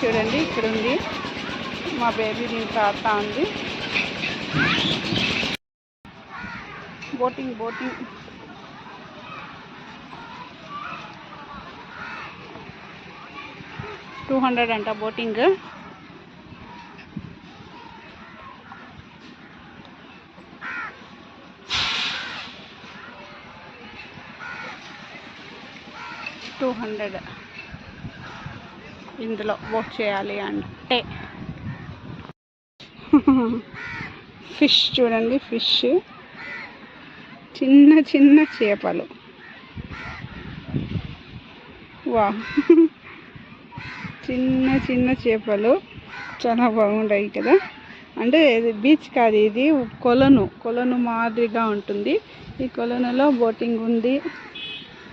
చూడండి ఇక్కడ ఉంది. మా బేబీ దీంట్లో ఆడుతూ ఉంది. బోటింగ్ 200 అంట బోటింగ్. ఇందులో బోట్ చేయాలి అంటే. ఫిష్ చూడండి, ఫిష్ చిన్న చిన్న చేపలు. వా చిన్న చిన్న చేపలు చాలా బాగుంటాయి కదా. అంటే ఇది బీచ్ కాదు, ఇది కొలను మాదిరిగా ఉంటుంది. ఈ కొలనులో బోటింగ్ ఉంది.